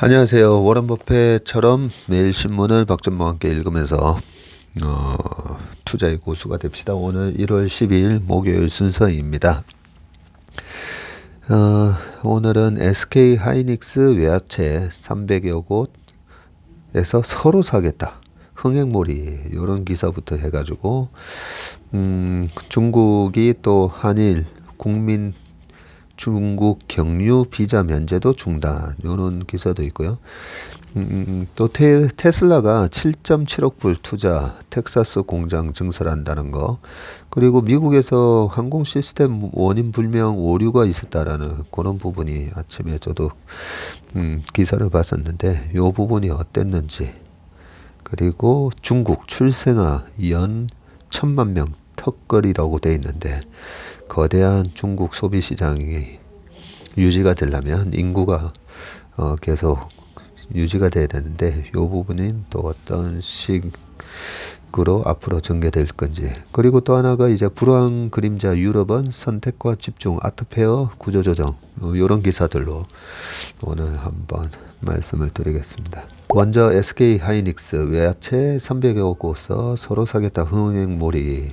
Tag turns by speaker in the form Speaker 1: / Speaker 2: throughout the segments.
Speaker 1: 안녕하세요. 워런 버핏처럼 매일 신문을 박전모와 함께 읽으면서 투자의 고수가 됩시다. 오늘 1월 12일 목요일 순서입니다. 오늘은 SK 하이닉스 외화채 300여 곳에서 서로 사겠다. 흥행몰이 이런 기사부터 해가지고 중국이 또 한일 국민 중국 경유 비자 면제도 중단 이런 기사도 있고요. 또 테슬라가 7.7억 불 투자 텍사스 공장 증설한다는 거, 그리고 미국에서 항공 시스템 원인 불명 오류가 있었다라는 그런 부분이 아침에 저도 기사를 봤었는데 이 부분이 어땠는지, 그리고 중국 출생아 연 1,000만 명 턱걸이라고 돼 있는데 거대한 중국 소비 시장이 유지가 되려면 인구가 계속 유지가 돼야 되는데 이 부분은 또 어떤 식으로 앞으로 전개될 건지, 그리고 또 하나가 이제 불황 그림자 유럽은 선택과 집중 아트페어 구조조정 이런 기사들로 오늘 한번 말씀을 드리겠습니다. 먼저 SK 하이닉스 외화채 300여 곳서 서로 사겠다 흥행몰이,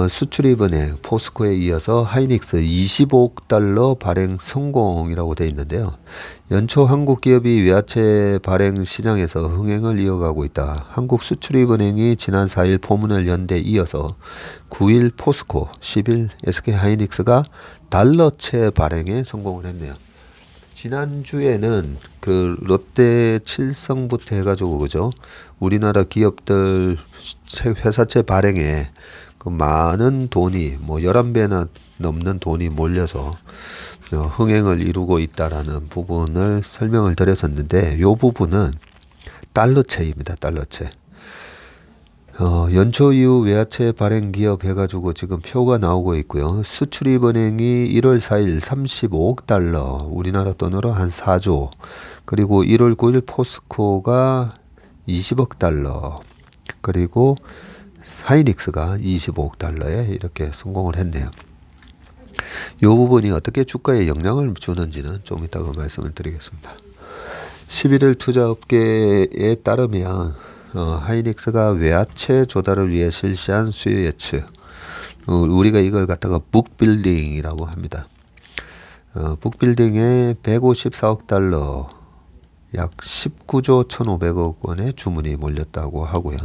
Speaker 1: 수출입은행 포스코에 이어서 하이닉스 25억 달러 발행 성공이라고 되어 있는데요. 연초 한국 기업이 외화채 발행 시장에서 흥행을 이어가고 있다. 한국 수출입은행이 지난 4일 포문을 연 데 이어서 9일 포스코, 10일 SK 하이닉스가 달러채 발행에 성공을 했네요. 지난주에는 그 롯데 칠성부터 해가지고 그죠? 우리나라 기업들 회사채 발행에 그 많은 돈이 뭐 11배나 넘는 돈이 몰려서 흥행을 이루고 있다라는 부분을 설명을 드렸었는데 이 부분은 달러채입니다. 달러채. 연초 이후 외화채 발행 기업 해가지고 지금 표가 나오고 있고요. 수출입은행이 1월 4일 35억 달러, 우리나라 돈으로 한 4조, 그리고 1월 9일 포스코가 20억 달러, 그리고 하이닉스가 25억 달러에 이렇게 성공을 했네요. 이 부분이 어떻게 주가에 영향을 주는지는 좀 이따가 말씀을 드리겠습니다. 11일 투자업계에 따르면 하이닉스가 외화채 조달을 위해 실시한 수요 예측, 우리가 이걸 갖다가 북빌딩이라고 합니다. 북빌딩에 154억 달러, 약 19조 1,500억 원의 주문이 몰렸다고 하고요.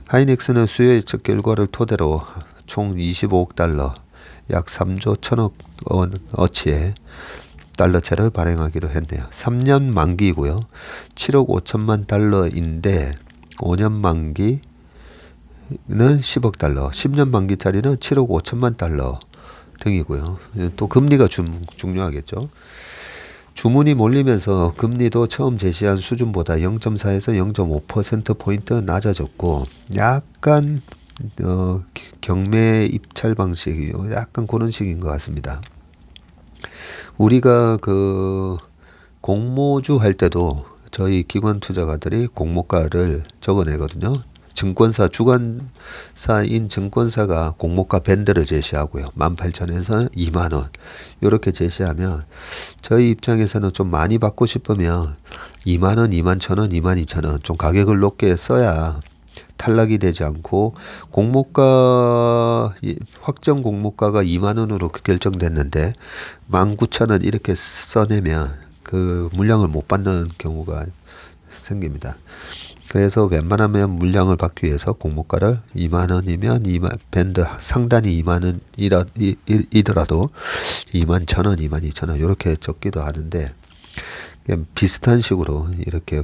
Speaker 1: 하이닉스는 수요 예측 결과를 토대로 총 25억 달러, 약 3조 1,000억 어치의 달러채를 발행하기로 했네요. 3년 만기이고요. 7억 5천만 달러인데 5년 만기는 10억 달러, 10년 만기짜리는 7억 5천만 달러 등이고요. 또 금리가 중요하겠죠. 주문이 몰리면서 금리도 처음 제시한 수준보다 0.4에서 0.5%포인트 낮아졌고, 약간 경매 입찰 방식이 약간 그런 식인 것 같습니다. 우리가 그 공모주 할 때도 저희 기관 투자가들이 공모가를 적어내거든요. 증권사, 주관사인 증권사가 공모가 밴드를 제시하고요. 18,000원에서 20,000원 이렇게 제시하면 저희 입장에서는 좀 많이 받고 싶으면 20,000원, 21,000원, 22,000원 좀 가격을 높게 써야 탈락이 되지 않고, 공모가 확정 공모가가 20,000원으로 결정됐는데 19,000원 이렇게 써내면 그 물량을 못 받는 경우가 생깁니다. 그래서 웬만하면 물량을 받기 위해서 공모가를 20,000원이면 밴드 상단이 20,000원이더라도 21,000원, 22,000원 이렇게 적기도 하는데, 비슷한 식으로 이렇게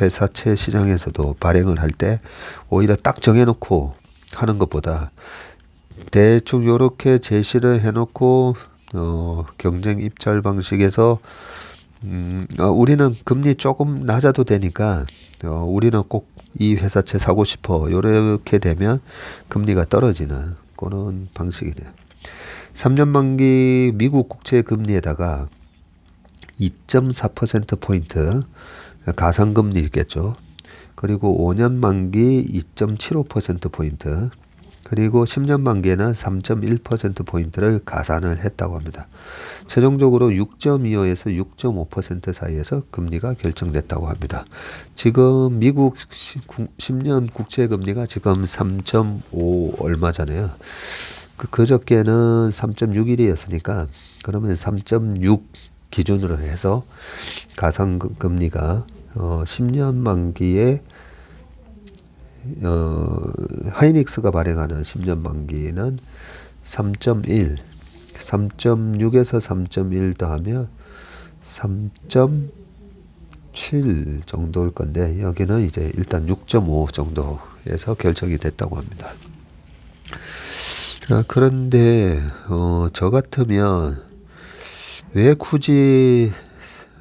Speaker 1: 회사채 시장에서도 발행을 할 때 오히려 딱 정해놓고 하는 것보다 대충 이렇게 제시를 해놓고 경쟁 입찰 방식에서 우리는 금리 조금 낮아도 되니까 우리는 꼭 이 회사채 사고 싶어 이렇게 되면 금리가 떨어지는 그런 방식이네요. 3년 만기 미국 국채 금리에다가 2.4%포인트 가상금리겠죠. 그리고 5년 만기 2.75%포인트, 그리고 10년 만기에는 3.1%포인트를 가산을 했다고 합니다. 최종적으로 6.25에서 6.5% 사이에서 금리가 결정됐다고 합니다. 지금 미국 10년 국채 금리가 지금 3.5 얼마잖아요. 그저께는 3.61이었으니까 그러면 3.6 기준으로 해서 가상금리가 10년 만기에 하이닉스가 발행하는 10년 만기는 3.1, 3.6에서 3.1 더하면 3.7 정도일 건데 여기는 이제 일단 6.5 정도에서 결정이 됐다고 합니다. 그런데 저 같으면 왜 굳이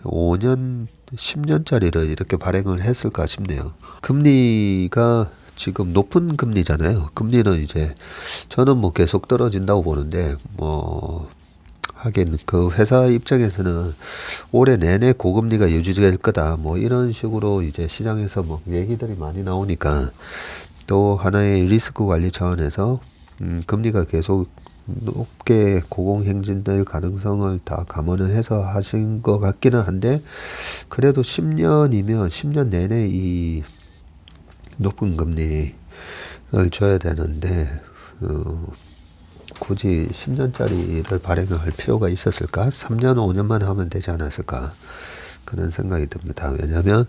Speaker 1: 5년, 10년짜리를 이렇게 발행을 했을까 싶네요. 금리가 지금 높은 금리잖아요. 금리는 이제 저는 뭐 계속 떨어진다고 보는데 뭐 하긴 그 회사 입장에서는 올해 내내 고금리가 유지될 거다 뭐 이런 식으로 이제 시장에서 뭐 얘기들이 많이 나오니까 또 하나의 리스크 관리 차원에서 금리가 계속 높게 고공행진될 가능성을 다 감안을 해서 하신 것 같기는 한데 그래도 10년이면 10년 내내 이 높은 금리를 줘야 되는데 굳이 10년짜리를 발행을 할 필요가 있었을까? 3년, 5년만 하면 되지 않았을까? 그런 생각이 듭니다. 왜냐하면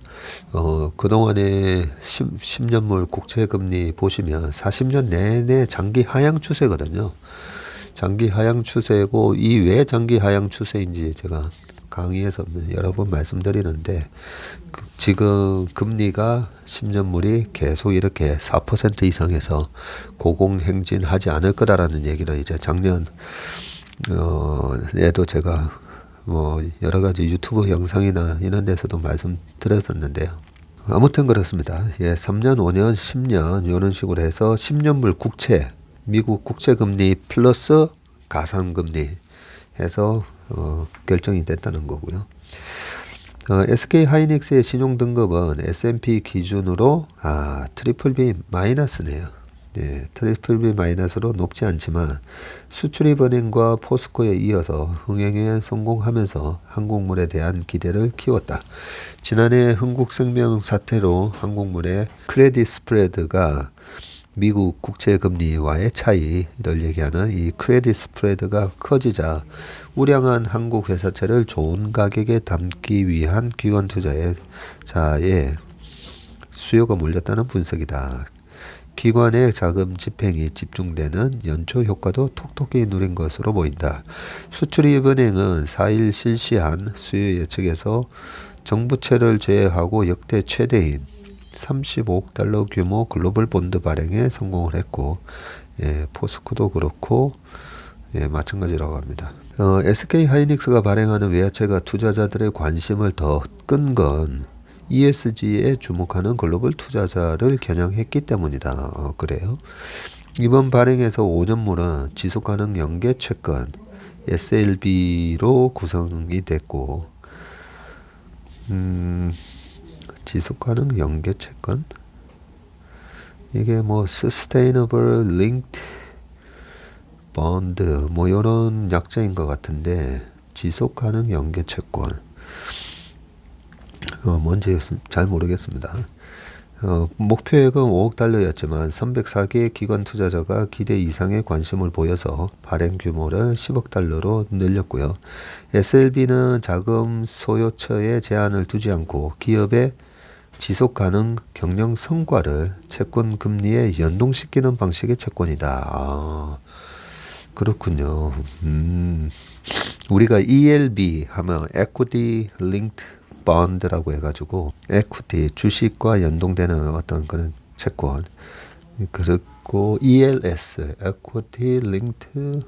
Speaker 1: 그동안에 10년물 국채금리 보시면 40년 내내 장기 하향 추세거든요. 장기 하향 추세고 이 왜 장기 하향 추세인지 제가 강의에서 여러 번 말씀드리는데 지금 금리가 10년물이 계속 이렇게 4% 이상에서 고공행진하지 않을 거다라는 얘기를 이제 작년 에도 제가 뭐 여러 가지 유튜브 영상이나 이런 데서도 말씀드렸었는데요. 아무튼 그렇습니다. 예, 3년, 5년, 10년 이런 식으로 해서 10년물 국채 미국 국채금리 플러스 가상금리 해서 결정이 됐다는 거고요. SK 하이닉스의 신용등급은 S&P 기준으로 트리플 B 마이너스네요. 예, 트리플 B 마이너스로 높지 않지만 수출입은행과 포스코에 이어서 흥행에 성공하면서 한국물에 대한 기대를 키웠다. 지난해 흥국생명 사태로 한국물의 크레딧 스프레드가 미국 국채금리와의 차이를 얘기하는 이 크레딧 스프레드가 커지자 우량한 한국 회사채를 좋은 가격에 담기 위한 기관 투자자의 수요가 몰렸다는 분석이다. 기관의 자금 집행이 집중되는 연초 효과도 톡톡히 누린 것으로 보인다. 수출입은행은 4일 실시한 수요 예측에서 정부채를 제외하고 역대 최대인 35억 달러 규모 글로벌 본드 발행에 성공을 했고 포스코도 그렇고 마찬가지라고 합니다. SK 하이닉스가 발행하는 외화채가 투자자들의 관심을 더 끈 건 ESG에 주목하는 글로벌 투자자를 겨냥했기 때문이다. 그래요. 이번 발행에서 5년물은 지속가능 연계 채권 SLB로 구성이 됐고 지속가능 연계 채권 이게 뭐 Sustainable Linked Bond 뭐 이런 약자인 것 같은데 지속가능 연계 채권 뭔지 잘 모르겠습니다. 목표액은 5억 달러였지만 304개의 기관 투자자가 기대 이상의 관심을 보여서 발행 규모를 10억 달러로 늘렸고요. SLB는 자금 소요처에 제한을 두지 않고 기업의 지속가능 경영 성과를 채권 금리에 연동시키는 방식의 채권이다. 그렇군요. 우리가 ELB 하면 Equity Linked Bond라고 해가지고 equity 주식과 연동되는 어떤 그런 채권 그리고 ELS Equity Linked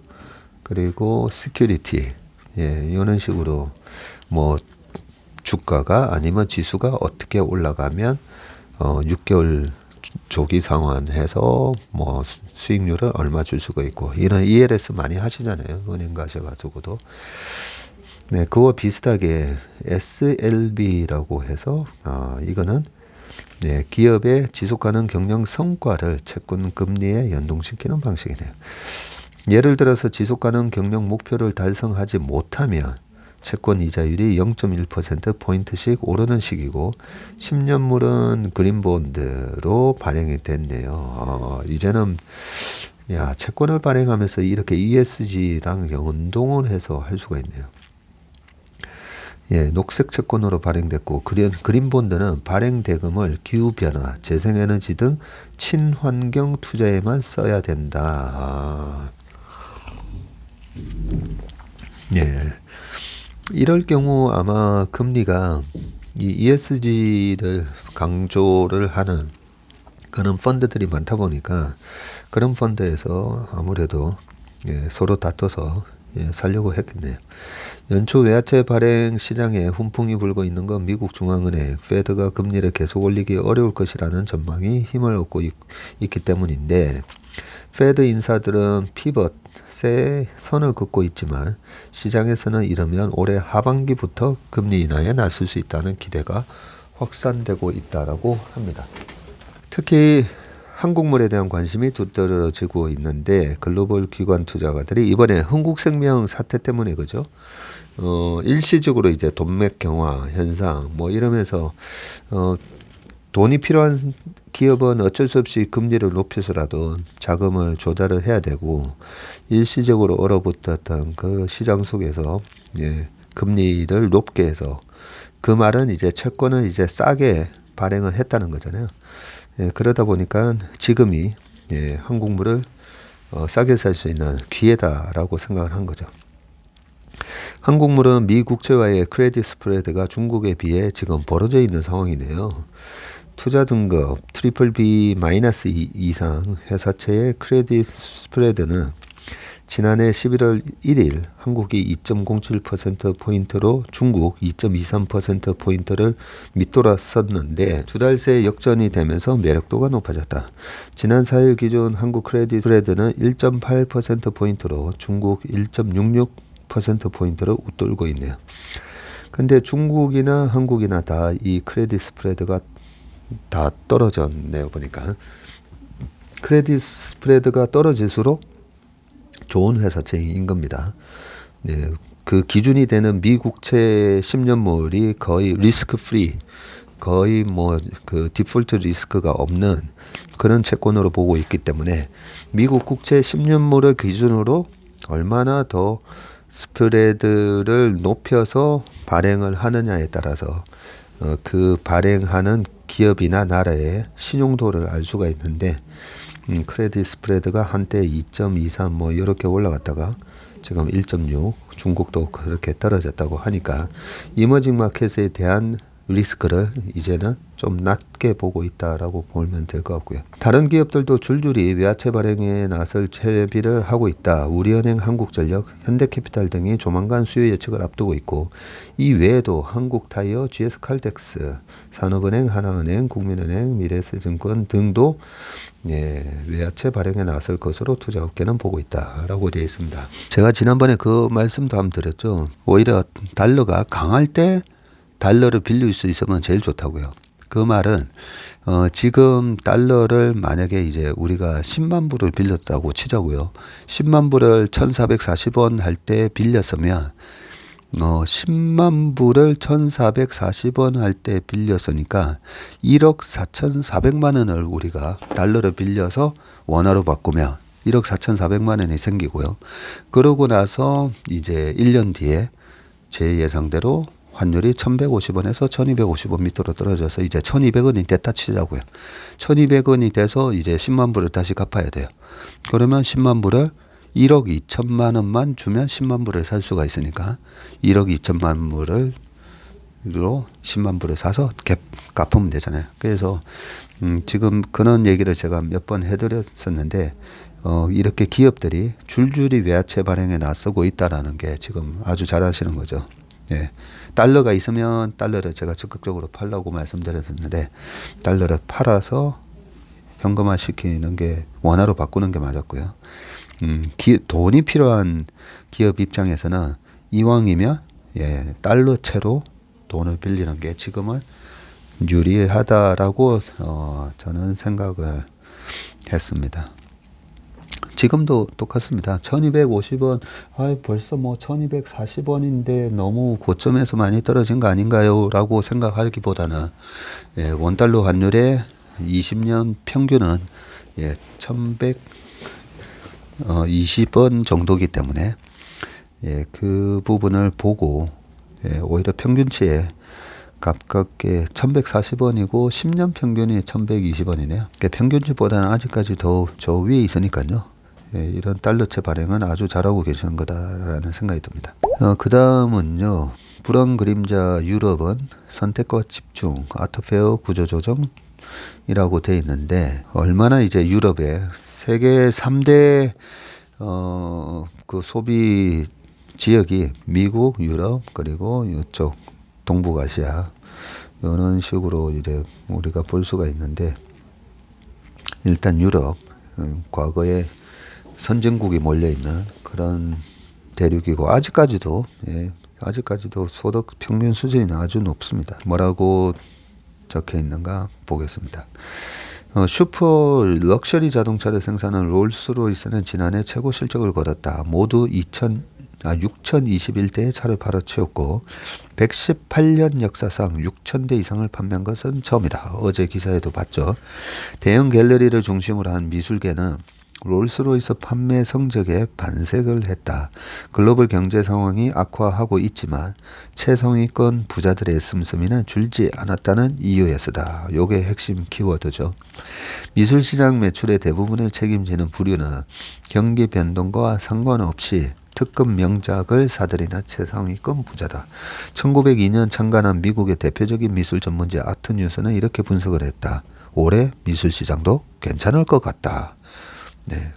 Speaker 1: 그리고 Security 이런 식으로 뭐 주가가 아니면 지수가 어떻게 올라가면 6개월 조기 상환해서 뭐 수익률을 얼마 줄 수가 있고 이런 ELS 많이 하시잖아요. 은행 가셔가지고도. 네, 그와 비슷하게 SLB라고 해서 이거는 네, 기업의 지속가능 경영 성과를 채권 금리에 연동시키는 방식이네요. 예를 들어서 지속가능 경영 목표를 달성하지 못하면 채권 이자율이 0.1%포인트씩 오르는 식이고 10년물은 그린본드로 발행이 됐네요. 이제는 채권을 발행하면서 이렇게 ESG랑 연동을 해서 할 수가 있네요. 예, 녹색 채권으로 발행됐고 그린본드는 발행 대금을 기후변화, 재생에너지 등 친환경 투자에만 써야 된다. 예. 이럴 경우 아마 금리가 이 ESG를 강조를 하는 그런 펀드들이 많다 보니까 그런 펀드에서 아무래도 서로 다퉈서 살려고 했겠네요. 연초 외화채 발행 시장에 훈풍이 불고 있는 건 미국 중앙은행 페드가 금리를 계속 올리기 어려울 것이라는 전망이 힘을 얻고 있기 때문인데 페드 인사들은 피벗의 선을 긋고 있지만 시장에서는 이러면 올해 하반기부터 금리 인하에 나설 수 있다는 기대가 확산되고 있다라고 합니다. 특히 한국물에 대한 관심이 두드러지고 있는데 글로벌 기관 투자가들이 이번에 흥국생명 사태 때문에 그죠? 일시적으로 이제 돈맥 경화 현상 뭐 이러면서 돈이 필요한 기업은 어쩔 수 없이 금리를 높여서라도 자금을 조달을 해야 되고 일시적으로 얼어붙었던 그 시장 속에서 금리를 높게 해서 그 말은 이제 채권을 이제 싸게 발행을 했다는 거잖아요. 그러다 보니까 지금이 한국물을 싸게 살 수 있는 기회다라고 생각을 한 거죠. 한국물은 미 국채와의 크레딧 스프레드가 중국에 비해 지금 벌어져 있는 상황이네요. 투자 등급 BBB- 이상 회사채의 크레딧 스프레드는 지난해 11월 1일 한국이 2.07%포인트로 중국 2.23%포인트를 밑돌았었는데 두 달 새 역전이 되면서 매력도가 높아졌다. 지난 4일 기준 한국 크레딧 스프레드는 1.8%포인트로 중국 1.66%포인트를 웃돌고 있네요. 근데 중국이나 한국이나 다 이 크레딧 스프레드가 다 떨어졌네요. 보니까 크레딧 스프레드가 떨어질수록 좋은 회사채인 겁니다. 그 기준이 되는 미국채 10년물이 거의 리스크 프리, 거의 뭐 그 디폴트 리스크가 없는 그런 채권으로 보고 있기 때문에 미국 국채 10년물을 기준으로 얼마나 더 스프레드를 높여서 발행을 하느냐에 따라서 그 발행하는 기업이나 나라의 신용도를 알 수가 있는데 크레딧 스프레드가 한때 2.23 뭐 이렇게 올라갔다가 지금 1.6 중국도 그렇게 떨어졌다고 하니까 이머징 마켓에 대한 리스크를 이제는 좀 낮게 보고 있다라고 보면 될 것 같고요. 다른 기업들도 줄줄이 외화채 발행에 나설 채비를 하고 있다. 우리은행, 한국전력, 현대캐피탈 등이 조만간 수요 예측을 앞두고 있고 이 외에도 한국타이어, GS칼텍스, 산업은행, 하나은행, 국민은행, 미래에셋증권 등도 외화채 발행에 나설 것으로 투자업계는 보고 있다라고 되어 있습니다. 제가 지난번에 그 말씀도 한번 드렸죠. 오히려 달러가 강할 때 달러를 빌릴 수 있으면 제일 좋다고요. 그 말은 지금 달러를 만약에 이제 우리가 10만 불을 빌렸다고 치자고요. 10만 불을 1,440원 할 때 빌렸으면 10만 불을 1,440원 할 때 빌렸으니까 1억 4,400만 원을 우리가 달러를 빌려서 원화로 바꾸면 1억 4,400만 원이 생기고요. 그러고 나서 이제 1년 뒤에 제 예상대로 환율이 1,150원에서 1,250원 밑으로 떨어져서 이제 1,200원이 됐다 치자고요. 1,200원이 돼서 이제 10만 불을 다시 갚아야 돼요. 그러면 10만 불을 1억 2천만 원만 주면 10만 불을 살 수가 있으니까 1억 2천만 불을 10만 불을 사서 갚으면 되잖아요. 그래서 지금 그런 얘기를 제가 몇 번 해드렸었는데 이렇게 기업들이 줄줄이 외화채 발행에 나서고 있다라는 게 지금 아주 잘 아시는 거죠. 달러가 있으면 달러를 제가 적극적으로 팔라고 말씀드렸는데 달러를 팔아서 현금화 시키는 게 원화로 바꾸는 게 맞았고요. 돈이 필요한 기업 입장에서는 이왕이면 달러채로 돈을 빌리는 게 지금은 유리하다라고 저는 생각을 했습니다. 지금도 똑같습니다. 1250원, 벌써 뭐 1240원인데 너무 고점에서 많이 떨어진 거 아닌가요? 라고 생각하기보다는, 원달러 환율의 20년 평균은 1120원 정도이기 때문에, 그 부분을 보고, 오히려 평균치에 가깝게 1140원이고 10년 평균이 1120원이네요. 평균치보다는 아직까지 더 저 위에 있으니까요. 이런 달러채 발행은 아주 잘하고 계시는 거다라는 생각이 듭니다. 그 다음은요. 불황 그림자 유럽은 선택과 집중, 아트페어 구조조정이라고 되어 있는데, 얼마나 이제 유럽의 세계 3대 그 소비 지역이 미국, 유럽, 그리고 이쪽 동북아시아, 이런 식으로 이제 우리가 볼 수가 있는데, 일단 유럽, 과거에 선진국이 몰려있는 그런 대륙이고, 아직까지도 소득 평균 수준이 아주 높습니다. 뭐라고 적혀 있는가 보겠습니다. 슈퍼 럭셔리 자동차를 생산한 롤스로이스는 지난해 최고 실적을 거뒀다. 모두 6,021대의 차를 팔아치웠고 118년 역사상 6,000대 이상을 판매한 것은 처음이다. 어제 기사에도 봤죠. 대형 갤러리를 중심으로 한 미술계는 롤스로이스 판매 성적에 반색을 했다. 글로벌 경제 상황이 악화하고 있지만 최상위권 부자들의 씀씀이는 줄지 않았다는 이유였다. 요게 핵심 키워드죠. 미술시장 매출의 대부분을 책임지는 부류는 경기 변동과 상관없이 특급 명작을 사들이는 최상위권 부자다. 1902년 창간한 미국의 대표적인 미술 전문지 아트뉴스는 이렇게 분석을 했다. 올해 미술시장도 괜찮을 것 같다. 네.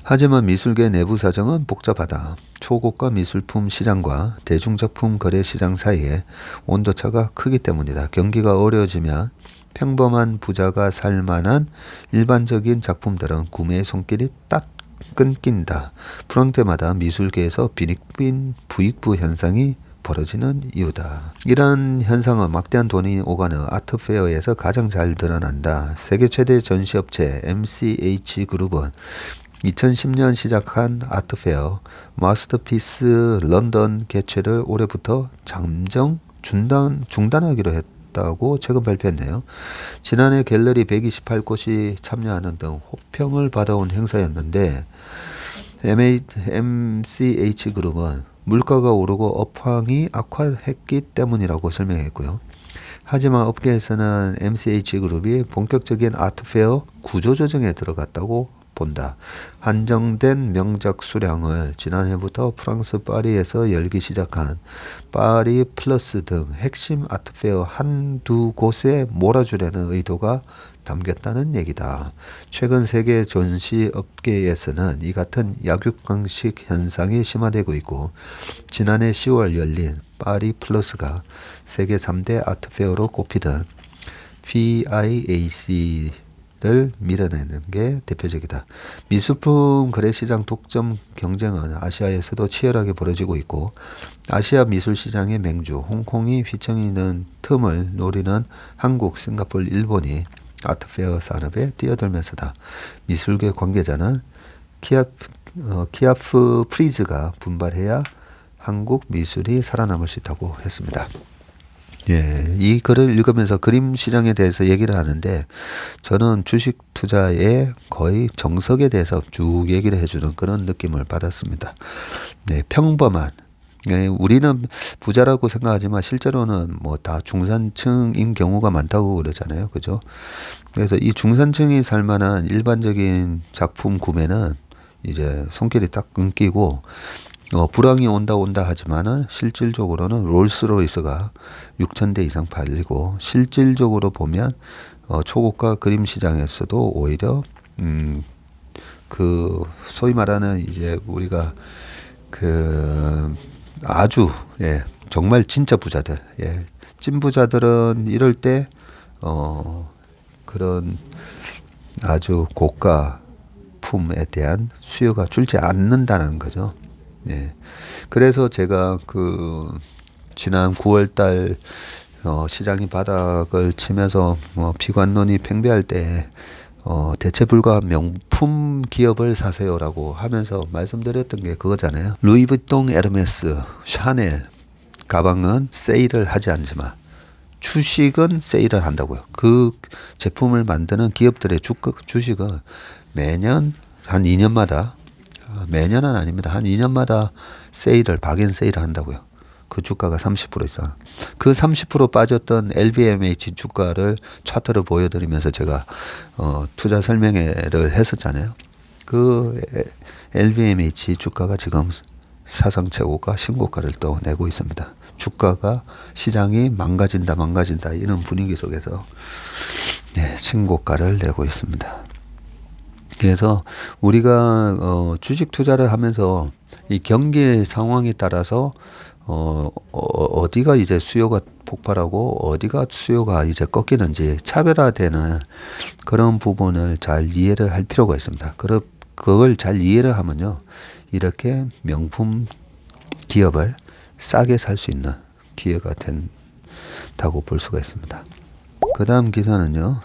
Speaker 1: 하지만 미술계 내부 사정은 복잡하다. 초고가 미술품 시장과 대중작품 거래 시장 사이에 온도차가 크기 때문이다. 경기가 어려워지면 평범한 부자가 살 만한 일반적인 작품들은 구매의 손길이 딱 끊긴다. 불황 때마다 미술계에서 빈익빈 부익부 현상이 벌어지는 이유다. 이런 현상은 막대한 돈이 오가는 아트페어에서 가장 잘 드러난다. 세계 최대 전시업체 MCH 그룹은 2010년 시작한 아트페어 마스터피스 런던 개최를 올해부터 잠정 중단하기로 했다고 최근 발표했네요. 지난해 갤러리 128곳이 참여하는 등 호평을 받아온 행사였는데, MCH 그룹은 물가가 오르고 업황이 악화했기 때문이라고 설명했고요. 하지만 업계에서는 MCH 그룹이 본격적인 아트페어 구조조정에 들어갔다고 본다. 한정된 명작 수량을 지난해부터 프랑스 파리에서 열기 시작한 파리 플러스 등 핵심 아트페어 한두 곳에 몰아주려는 의도가 담겼다는 얘기다. 최근 세계 전시 업계에서는 이 같은 약육강식 현상이 심화되고 있고, 지난해 10월 열린 파리 플러스가 세계 3대 아트페어로 꼽히던 PIAC를 밀어내는 게 대표적이다. 미술품 거래시장 독점 경쟁은 아시아에서도 치열하게 벌어지고 있고, 아시아 미술시장의 맹주 홍콩이 휘청이는 틈을 노리는 한국, 싱가포르, 일본이 아트페어 산업에 뛰어들면서다. 미술계 관계자는 키아프 프리즈가 분발해야 한국 미술이 살아남을 수 있다고 했습니다. 이 글을 읽으면서 그림 시장에 대해서 얘기를 하는데, 저는 주식 투자의 거의 정석에 대해서 쭉 얘기를 해주는 그런 느낌을 받았습니다. 평범한, 우리는 부자라고 생각하지만 실제로는 뭐 다 중산층인 경우가 많다고 그러잖아요. 그죠? 그래서 이 중산층이 살 만한 일반적인 작품 구매는 이제 손길이 딱 끊기고, 불황이 온다 하지만은 실질적으로는 롤스로이스가 6,000대 이상 팔리고, 실질적으로 보면 초고가 그림 시장에서도 오히려 그 소위 말하는 이제 우리가 그 아주 정말 진짜 부자들, 찐 부자들은 이럴 때 그런 아주 고가 품에 대한 수요가 줄지 않는다는 거죠. 그래서 제가 그 지난 9월달 시장이 바닥을 치면서 비관론이 팽배할 때 대체 불가 명품 기업을 사세요라고 하면서 말씀드렸던 게 그거잖아요. 루이비통, 에르메스, 샤넬 가방은 세일을 하지 않지만 주식은 세일을 한다고요. 그 제품을 만드는 기업들의 주식은 매년 한 2년마다, 매년은 아닙니다. 한 2년마다 박앤 세일을 한다고요. 그 주가가 30% 이상. 그 30% 빠졌던 LVMH 주가를 차트를 보여드리면서 제가 투자 설명회를 했었잖아요. 그 LVMH 주가가 지금 사상 최고가 신고가를 또 내고 있습니다. 주가가 시장이 망가진다 이런 분위기 속에서 신고가를 내고 있습니다. 그래서 우리가 주식 투자를 하면서 이 경기 상황에 따라서 어디가 이제 수요가 폭발하고 어디가 수요가 이제 꺾이는지 차별화되는 그런 부분을 잘 이해를 할 필요가 있습니다. 그걸 잘 이해를 하면요, 이렇게 명품 기업을 싸게 살 수 있는 기회가 된다고 볼 수가 있습니다. 그 다음 기사는요,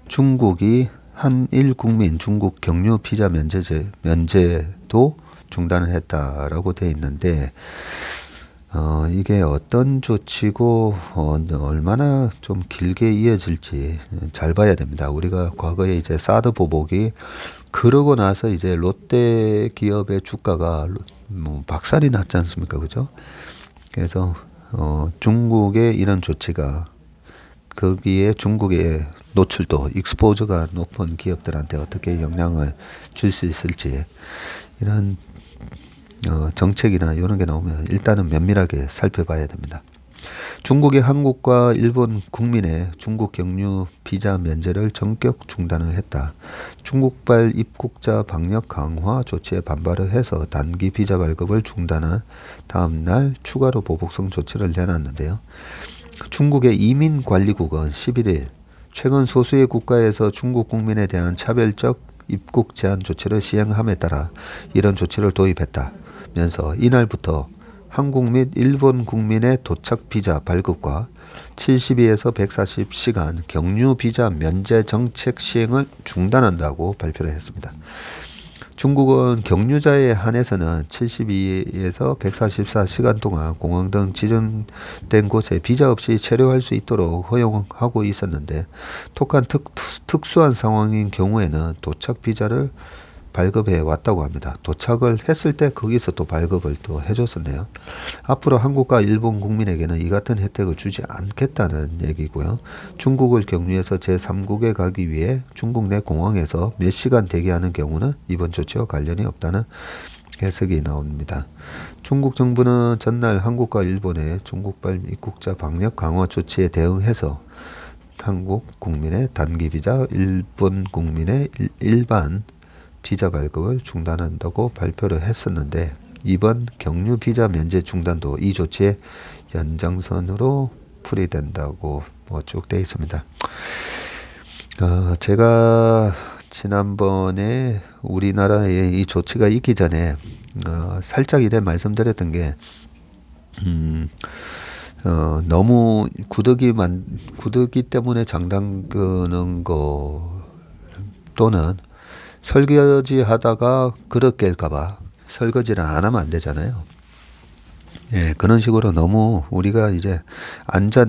Speaker 1: 중국이 한일 국민 중국 경유 비자 면제도 중단을 했다라고 되어 있는데, 이게 어떤 조치고 얼마나 좀 길게 이어질지 잘 봐야 됩니다. 우리가 과거에 이제 사드 보복이 그러고 나서 이제 롯데 기업의 주가가 박살이 났지 않습니까, 그죠? 그래서 중국의 이런 조치가 거기에 중국의 노출도, 익스포저가 높은 기업들한테 어떻게 영향을 줄 수 있을지, 이런 정책이나 이런 게 나오면 일단은 면밀하게 살펴봐야 됩니다. 중국이 한국과 일본 국민의 중국 경유 비자 면제를 전격 중단을 했다. 중국발 입국자 방역 강화 조치에 반발을 해서 단기 비자 발급을 중단한 다음 날 추가로 보복성 조치를 내놨는데요. 중국의 이민관리국은 11일 최근 소수의 국가에서 중국 국민에 대한 차별적 입국 제한 조치를 시행함에 따라 이런 조치를 도입했다면서 이날부터 한국 및 일본 국민의 도착 비자 발급과 72에서 140시간 경유 비자 면제 정책 시행을 중단한다고 발표를 했습니다. 중국은 경유자에 한해서는 72에서 144시간 동안 공항 등 지정된 곳에 비자 없이 체류할 수 있도록 허용하고 있었는데, 독한 특수한 상황인 경우에는 도착 비자를 발급해 왔다고 합니다. 도착을 했을 때 거기서 또 발급을 또 해줬었네요. 앞으로 한국과 일본 국민에게는 이 같은 혜택을 주지 않겠다는 얘기고요. 중국을 경유해서 제3국에 가기 위해 중국 내 공항에서 몇 시간 대기하는 경우는 이번 조치와 관련이 없다는 해석이 나옵니다. 중국 정부는 전날 한국과 일본의 중국발 입국자 방역 강화 조치에 대응해서 한국 국민의 단기 비자, 일본 국민의 일반 비자 발급을 중단한다고 발표를 했었는데, 이번 경유 비자 면제 중단도 이 조치의 연장선으로 풀이된다고 쭉 되어 있습니다. 제가 지난번에 우리나라에 이 조치가 있기 전에 살짝 이래 말씀드렸던 게, 너무 구더기 때문에 장담 끄는 거, 또는 설거지 하다가 그릇 깰까봐 설거지를 안 하면 안 되잖아요. 그런 식으로 너무 우리가 이제 안전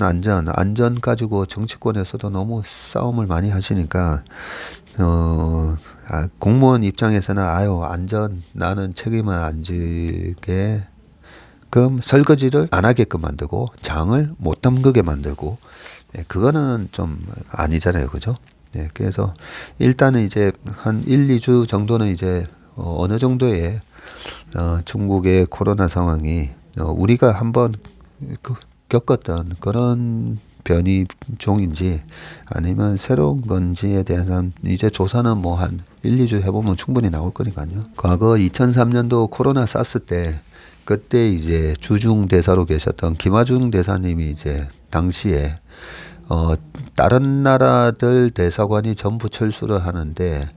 Speaker 1: 가지고 정치권에서도 너무 싸움을 많이 하시니까, 공무원 입장에서는 안전 나는 책임을 안 지게 그럼 설거지를 안 하게끔 만들고 장을 못 담그게 만들고, 그거는 좀 아니잖아요, 그죠? 그래서 일단은 이제 한 1-2주 정도는 이제 어느 정도의 중국의 코로나 상황이 우리가 한번 겪었던 그런 변이종인지 아니면 새로운 건지에 대한 이제 조사는 뭐 한 1-2주 해보면 충분히 나올 거니까요. 과거 2003년도 코로나 사스 때, 그때 이제 주중 대사로 계셨던 김하중 대사님이 이제 당시에 다른 나라들 대사관이 전부 철수를 하는데,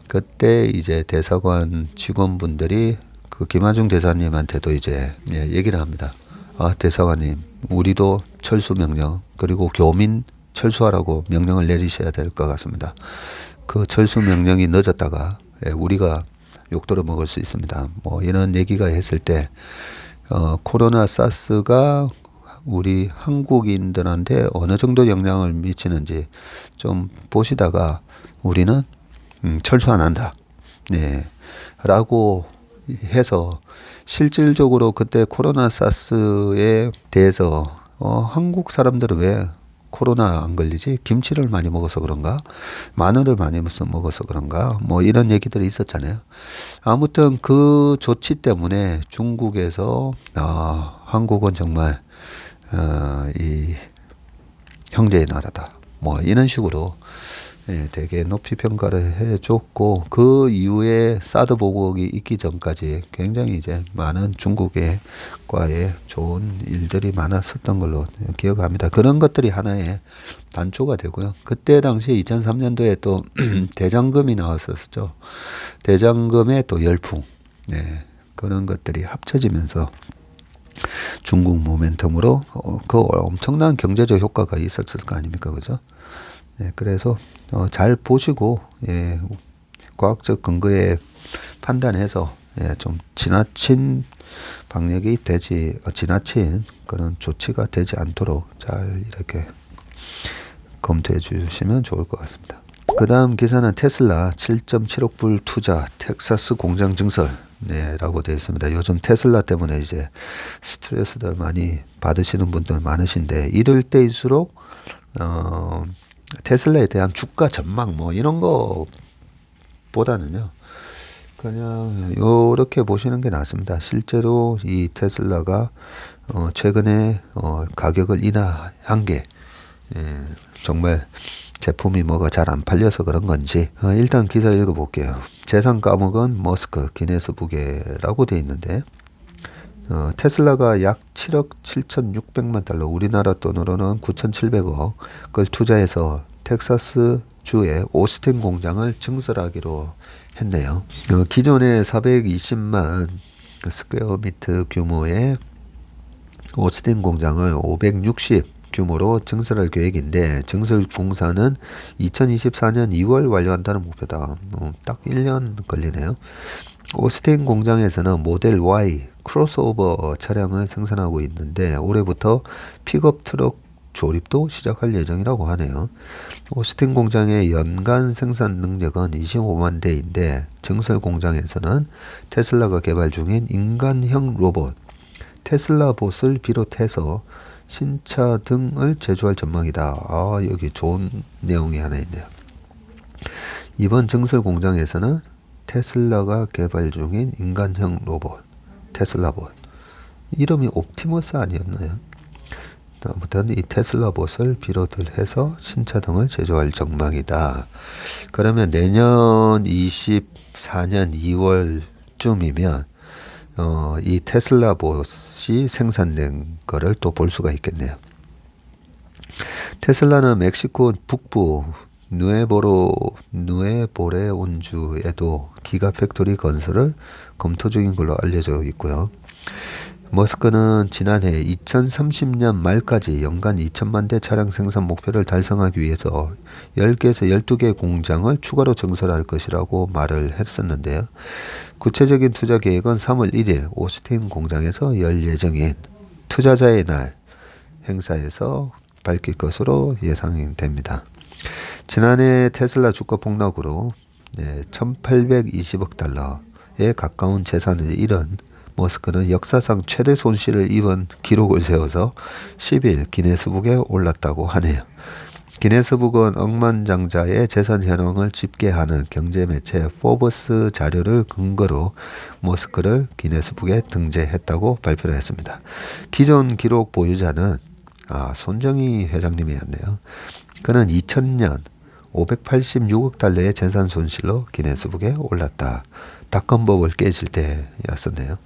Speaker 1: 그때 이제 대사관 직원분들이 그 김하중 대사님한테도 이제 얘기를 합니다. 대사관님, 우리도 철수 명령 그리고 교민 철수하라고 명령을 내리셔야 될 것 같습니다. 그 철수 명령이 늦었다가 우리가 욕도를 먹을 수 있습니다. 뭐 이런 얘기가 했을 때 코로나 사스가 우리 한국인들한테 어느 정도 영향을 미치는지 좀 보시다가 우리는 철수 안 한다. 네. 라고 해서 실질적으로 그때 코로나 사스에 대해서 한국 사람들은 왜 코로나 안 걸리지? 김치를 많이 먹어서 그런가? 마늘을 많이 먹어서 그런가? 뭐 이런 얘기들이 있었잖아요. 아무튼 그 조치 때문에 중국에서 한국은 정말 이 형제의 나라다. 뭐 이런 식으로 되게 높이 평가를 해줬고 그 이후에 사드 보복이 있기 전까지 굉장히 이제 많은 중국과의 좋은 일들이 많았었던 걸로 기억합니다. 그런 것들이 하나의 단초가 되고요. 그때 당시에 2003년도에 또 대장금이 나왔었죠. 대장금의 또 열풍, 그런 것들이 합쳐지면서 중국 모멘텀으로 그 엄청난 경제적 효과가 있었을 거 아닙니까, 그죠? 그래서 잘 보시고 과학적 근거에 판단해서 좀 지나친 방역이 지나친 그런 조치가 되지 않도록 잘 이렇게 검토해 주시면 좋을 것 같습니다. 그 다음 기사는 테슬라 7.7억 불 투자 텍사스 공장 증설 라고 되어 있습니다. 요즘 테슬라 때문에 이제 스트레스들 많이 받으시는 분들 많으신데 이럴 때일수록 테슬라에 대한 주가 전망 뭐 이런 거 보다는요 그냥 요렇게 보시는 게 낫습니다. 실제로 이 테슬라가 최근에 가격을 인하한 게 정말 제품이 뭐가 잘 안 팔려서 그런 건지 일단 기사 읽어볼게요. 재산 감옥은 머스크 기네스북에라고 되어 있는데 테슬라가 약 7억 7,600만 달러 우리나라 돈으로는 9,700억을 투자해서 텍사스 주의 오스틴 공장을 증설하기로 했네요. 기존의 420만 스퀘어미터 규모의 오스틴 공장을 560 규모로 증설할 계획인데 증설 공사는 2024년 2월 완료한다는 목표다. 딱 1년 걸리네요. 오스틴 공장에서는 모델 Y 크로스오버 차량을 생산하고 있는데 올해부터 픽업 트럭 조립도 시작할 예정이라고 하네요. 오스틴 공장의 연간 생산 능력은 25만 대인데 증설 공장에서는 테슬라가 개발 중인 인간형 로봇 테슬라봇을 비롯해서 신차 등을 제조할 전망이다. 여기 좋은 내용이 하나 있네요. 이번 증설 공장에서는 테슬라가 개발 중인 인간형 로봇 테슬라봇 이름이 옵티머스 아니었나요? 아무튼 이 테슬라봇을 비롯을 해서 신차 등을 제조할 전망이다. 그러면 내년 24년 2월쯤이면 이 테슬라봇이 생산된 거를 또 볼 수가 있겠네요. 테슬라는 멕시코 북부 누에보레온주에도 기가팩토리 건설을 검토 중인 걸로 알려져 있고요. 머스크는 지난해 2030년 말까지 연간 2천만 대 차량 생산 목표를 달성하기 위해서 10개에서 12개 공장을 추가로 증설할 것이라고 말을 했었는데요. 구체적인 투자 계획은 3월 1일 오스틴 공장에서 열 예정인 투자자의 날 행사에서 밝힐 것으로 예상됩니다. 지난해 테슬라 주가 폭락으로 1,820억 달러에 가까운 재산을 잃은 머스크는 역사상 최대 손실을 입은 기록을 세워서 10일 기네스북에 올랐다고 하네요. 기네스북은 억만장자의 재산 현황을 집계하는 경제 매체 포브스 자료를 근거로 머스크를 기네스북에 등재했다고 발표를 했습니다. 기존 기록 보유자는 손정희 회장님이었네요. 그는 2000년 586억 달러의 재산 손실로 기네스북에 올랐다. 닷컴버블 깨질 때였었네요.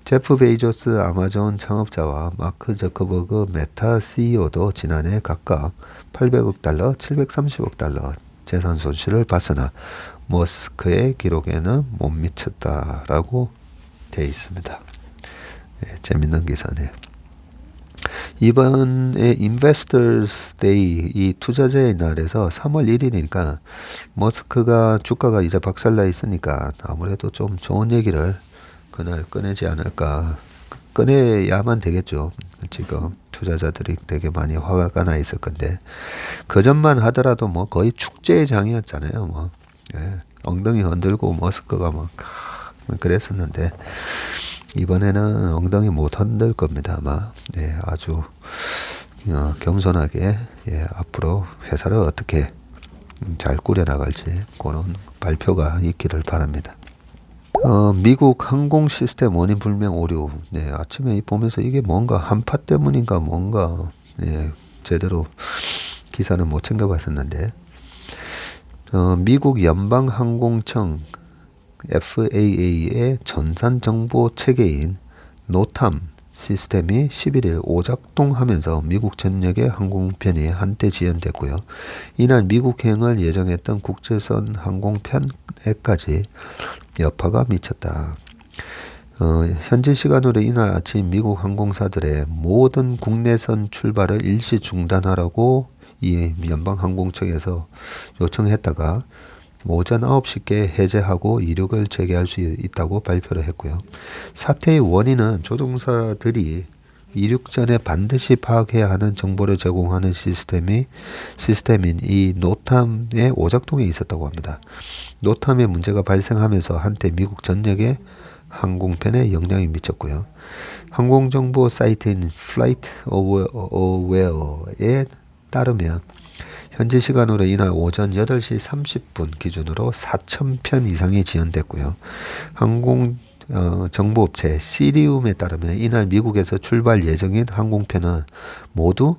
Speaker 1: 제프 베이조스 아마존 창업자와 마크 저커버그 메타 CEO도 지난해 각각 800억 달러, 730억 달러 재산 손실을 봤으나 머스크의 기록에는 못 미쳤다라고 되어 있습니다. 재밌는 기사네요. 이번에 Investors Day 이 투자자의 날에서 3월 1일이니까 머스크가 주가가 이제 박살나 있으니까 아무래도 좀 좋은 얘기를 그날 꺼내지 않을까. 꺼내야만 되겠죠. 지금 투자자들이 되게 많이 화가 나 있을 건데 그 전만 하더라도 뭐 거의 축제의 장이었잖아요. 뭐 예, 엉덩이 흔들고 머스크가 막 그랬었는데 이번에는 엉덩이 못 흔들 겁니다. 아마 예, 아주 겸손하게 예, 앞으로 회사를 어떻게 잘 꾸려나갈지 그런 발표가 있기를 바랍니다. 미국 항공 시스템 원인 불명 오류. 네, 아침에 보면서 이게 뭔가 한파 때문인가 뭔가 예, 제대로 기사를 못 챙겨봤었는데 미국 연방항공청 FAA의 전산 정보 체계인 노탐 시스템이 11일 오작동하면서 미국 전역의 항공편이 한때 지연됐고요. 이날 미국행을 예정했던 국제선 항공편에까지 여파가 미쳤다. 현지 시간으로 이날 아침 미국 항공사들의 모든 국내선 출발을 일시 중단하라고 이 연방항공청에서 요청했다가 오전 9시께 해제하고 이륙을 재개할 수 있다고 발표를 했고요. 사태의 원인은 조종사들이 이륙 전에 반드시 파악해야 하는 정보를 제공하는 시스템인 이 노탐의 오작동에 있었다고 합니다. 노탐의 문제가 발생하면서 한때 미국 전역의 항공편에 영향이 미쳤고요. 항공정보 사이트인 Flight Aware에 따르면 현지 시간으로 이날 오전 8시 30분 기준으로 4,000편 이상이 지연됐고요. 항공 정보업체 시리움에 따르면 이날 미국에서 출발 예정인 항공편은 모두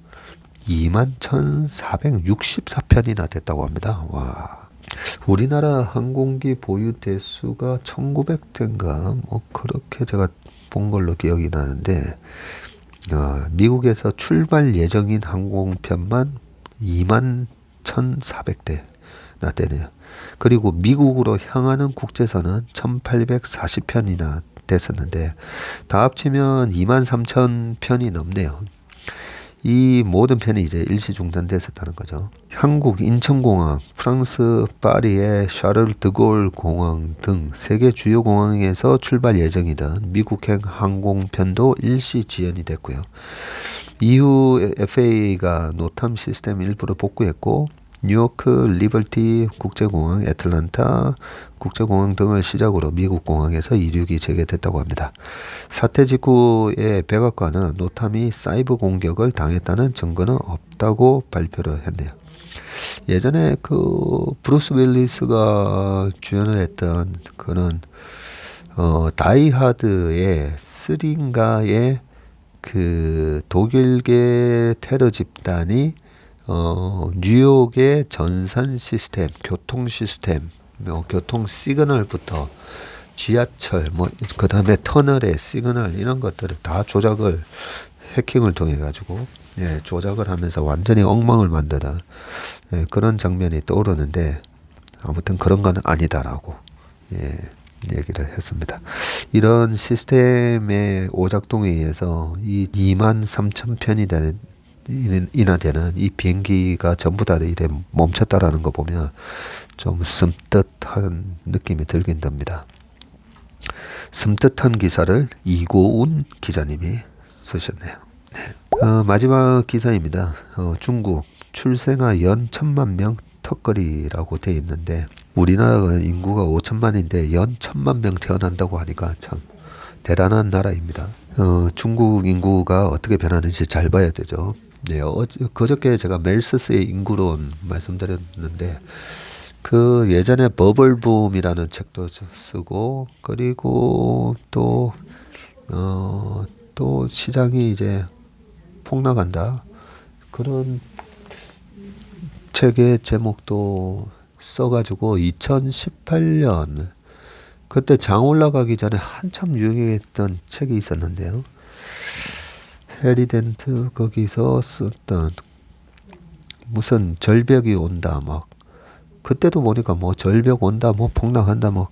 Speaker 1: 21,464편이나 됐다고 합니다. 와. 우리나라 항공기 보유 대수가 1,900대인가 뭐 그렇게 제가 본 걸로 기억이 나는데 미국에서 출발 예정인 항공편만 21,400대나 되네요. 그리고 미국으로 향하는 국제선은 1,840편이나 됐었는데 다 합치면 23,000편이 넘네요. 이 모든 편이 이제 일시 중단됐었다는 거죠. 한국 인천공항, 프랑스 파리의 샤를 드골 공항 등 세계 주요 공항에서 출발 예정이던 미국행 항공편도 일시 지연이 됐고요. 이후 FAA가 노탐 시스템 일부를 복구했고 뉴요크 리버티 국제공항, 애틀란타 국제공항 등을 시작으로 미국 공항에서 이륙이 재개됐다고 합니다. 사태 직후에 백악관은 노탐이 사이버 공격을 당했다는 증거는 없다고 발표를 했네요. 예전에 그 브루스 윌리스가 주연을 했던 그런 다이하드의 3인가의 그 독일계 테러 집단이 뉴욕의 전산 시스템, 교통 시스템, 교통 시그널부터 지하철, 그다음에 터널의 시그널 이런 것들을 다 조작을 해킹을 통해 가지고 조작을 하면서 완전히 엉망을 만드는 그런 장면이 떠오르는데 아무튼 그런 건 아니다라고 얘기를 했습니다. 이런 시스템의 오작동에 의해서 이 23,000편이 이나 되는 이 비행기가 전부 다 이래 멈췄다라는 거 보면 좀 섬뜩한 느낌이 들긴 됩니다. 섬뜩한 기사를 이고운 기자님이 쓰셨네요. 네. 마지막 기사입니다. 중국 출생아 연 1,000만 명 턱걸이라고 돼 있는데 우리나라가 인구가 5천만인데 연 1,000만 명 태어난다고 하니까 참 대단한 나라입니다. 중국 인구가 어떻게 변하는지 잘 봐야 되죠. 네, 그저께 제가 멜스스의 인구론 말씀드렸는데 그 예전에 버블붐이라는 책도 쓰고 그리고 또 시장이 이제 폭락한다 그런 책의 제목도 써가지고 2018년 그때 장 올라가기 전에 한참 유행했던 책이 있었는데요. 해리덴트 거기서 썼던 무슨 절벽이 온다 막 그때도 보니까 뭐 절벽 온다 뭐 폭락한다 뭐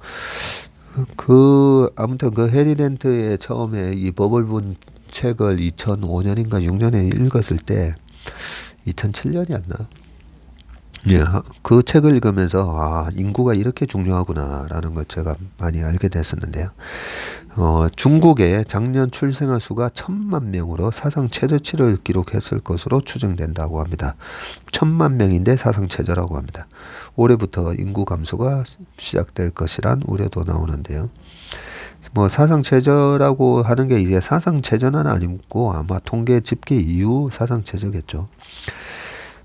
Speaker 1: 아무튼 그 해리덴트의 처음에 이 버블붐 책을 2005년인가 6년에 읽었을 때 2007년이었나? 예, 그 책을 읽으면서 인구가 이렇게 중요하구나라는 걸 제가 많이 알게 됐었는데요. 중국의 작년 출생아 수가 1,000만 명으로 사상 최저치를 기록했을 것으로 추정된다고 합니다. 1,000만 명인데 사상 최저라고 합니다. 올해부터 인구 감소가 시작될 것이란 우려도 나오는데요. 뭐 사상 최저라고 하는 게 이제 사상 최저는 아니고 아마 통계 집계 이후 사상 최저겠죠.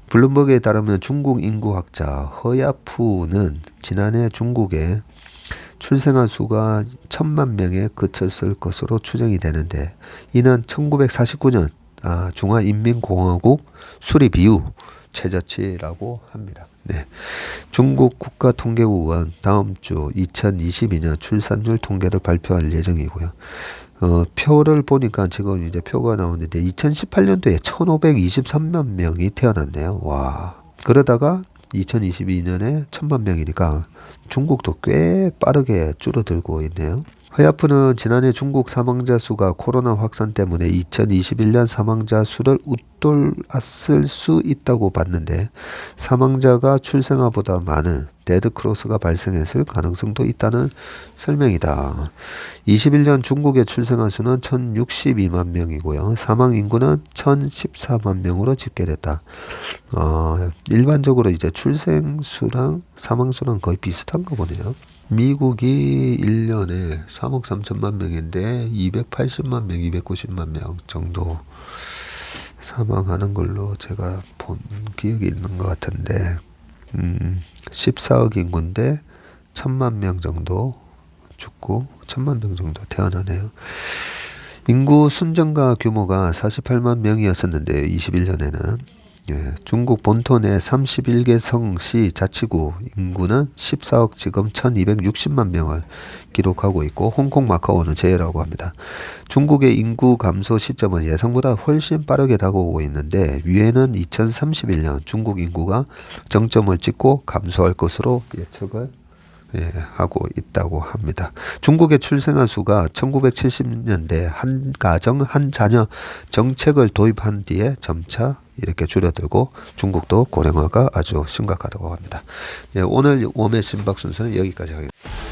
Speaker 1: 블룸버그에 따르면 중국 인구학자 허야푸는 지난해 중국의 출생아 수가 1,000만 명에 그쳤을 것으로 추정이 되는데 이는 1949년 중화인민공화국 수립 이후 최저치라고 합니다. 네. 중국 국가통계국은 다음 주 2022년 출산율 통계를 발표할 예정이고요. 표를 보니까 지금 이제 표가 나오는데 2018년도에 1,523만 명이 태어났네요. 와. 그러다가 2022년에 1,000만 명이니까 중국도 꽤 빠르게 줄어들고 있네요. 허야프는 지난해 중국 사망자 수가 코로나 확산 때문에 2021년 사망자 수를 웃돌았을 수 있다고 봤는데 사망자가 출생아보다 많은 데드크로스가 발생했을 가능성도 있다는 설명이다. 21년 중국의 출생아 수는 1,062만 명이고요. 사망 인구는 1,014만 명으로 집계됐다. 일반적으로 이제 출생 수랑 사망 수랑 거의 비슷한가 보네요. 미국이 1년에 3억 3천만 명인데 280만 명, 290만 명 정도 사망하는 걸로 제가 본 기억이 있는 것 같은데 14억 인구인데 1,000만 명 정도 죽고 1,000만 명 정도 태어나네요. 인구 순정가 규모가 48만 명이었었는데요. 21년에는 중국 본토 내 31개 성시 자치구 인구는 14억 지금 1260만 명을 기록하고 있고 홍콩 마카오는 제외라고 합니다. 중국의 인구 감소 시점은 예상보다 훨씬 빠르게 다가오고 있는데 위에는 2031년 중국 인구가 정점을 찍고 감소할 것으로 예측을 하고 있다고 합니다. 중국의 출생아 수가 1970년대 한 가정 한 자녀 정책을 도입한 뒤에 점차 이렇게 줄어들고 중국도 고령화가 아주 심각하다고 합니다. 오늘 웜의 심박 순서는 여기까지 하겠습니다.